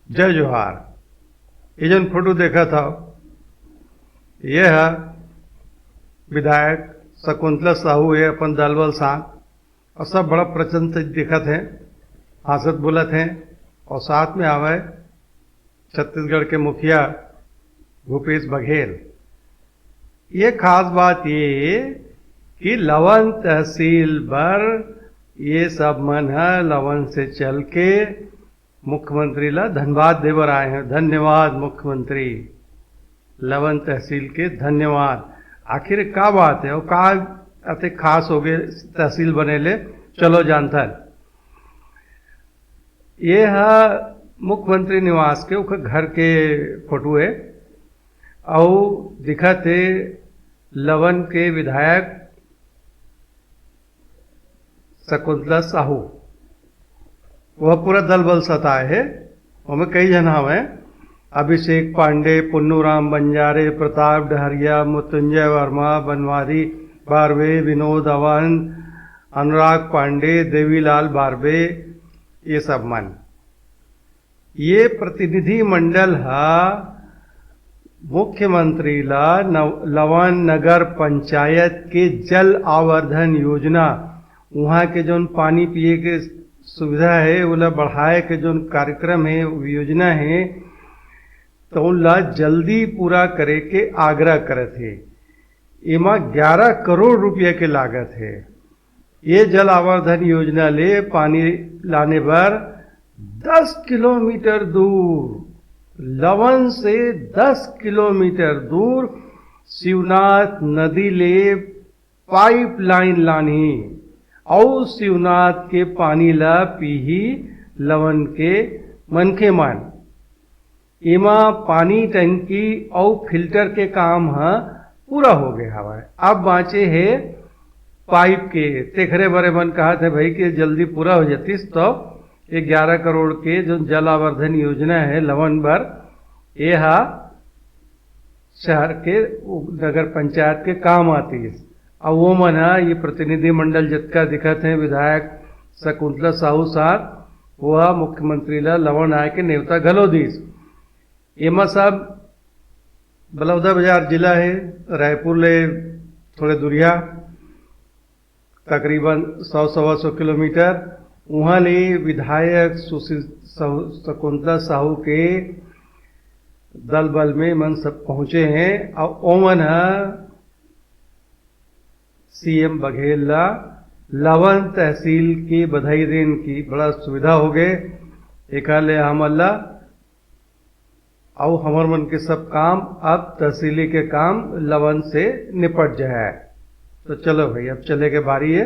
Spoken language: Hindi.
जय जोहार। ये जन फोटो देखा था ये है विधायक शकुंतला साहू है अपन दलबल सांग और सब बड़ा प्रसन्न दिखत हैं, हंसत बोलत हैं। और साथ में आवे छत्तीसगढ़ के मुखिया भूपेश बघेल। ये खास बात ये कि लवन तहसील पर ये सब मन है लवन से चल के मुख्यमंत्री ला धन्यवाद देवर आए हैं। धन्यवाद मुख्यमंत्री, लवन तहसील के धन्यवाद। आखिर का बात है और का अति खास हो गए तहसील बनेले, चलो जानता है। ये है मुख्यमंत्री निवास के उनके घर के फोटो है और दिखत है लवन के विधायक शकुंतला साहू। वह पूरा दल बल सताए है, उनमें कई जन हवे अभिषेक पांडे, पुन्नूराम बंजारे, प्रताप डहरिया, मृत्युंजय वर्मा, बनवारी बारवे, विनोद अवन, अनुराग पांडे, देवीलाल बारवे, ये सब मन। ये प्रतिनिधि मंडल है मुख्यमंत्री ला लवन नगर पंचायत के जल आवर्धन योजना, वहाँ के जो पानी पिए के सुविधा है उला बढ़ाए के जो कार्यक्रम है योजना है तो उनला जल्दी पूरा करे के आग्रह करत है। इमा 11 करोड़ रुपये के लागत है। ये जल आवर्धन योजना ले पानी लाने पर 10 किलोमीटर दूर, लवन से 10 किलोमीटर दूर शिवनाथ नदी ले पाइपलाइन लानी और शिवनाथ के पानी ला पीही लवन के मनखे मान। इमा पानी टंकी और फिल्टर के काम है पूरा हो गया हवा। अब बाँचे है पाइप के। तेखरे बरे मन कहा थे भाई कि जल्दी पूरा हो जातीस तो ये 11 करोड़ के जो जल आवर्धन योजना है लवन भर, ये शहर के नगर पंचायत के काम आती है। और वो मन है ये प्रतिनिधि मंडल जितका दिखत है विधायक शकुंतला साहू साहब, वह मुख्यमंत्री ला लवन आए के नेवता घलो दीस। एमा सब बलौदा बाजार जिला है, रायपुर ले थोड़े दूरिया तकरीबन 100-125 किलोमीटर। वहाँ ले विधायक शकुंतला साहू के दल बल में मन सब पहुंचे हैं और ओमन है सीएम बघेल ला लवन तहसील की बधाई देन की बड़ा सुविधा हो गए। एक हम अल्लाह और हमर मन के सब काम अब तहसीली के काम लवन से निपट जाए। तो चलो भाई अब चले के बारी है।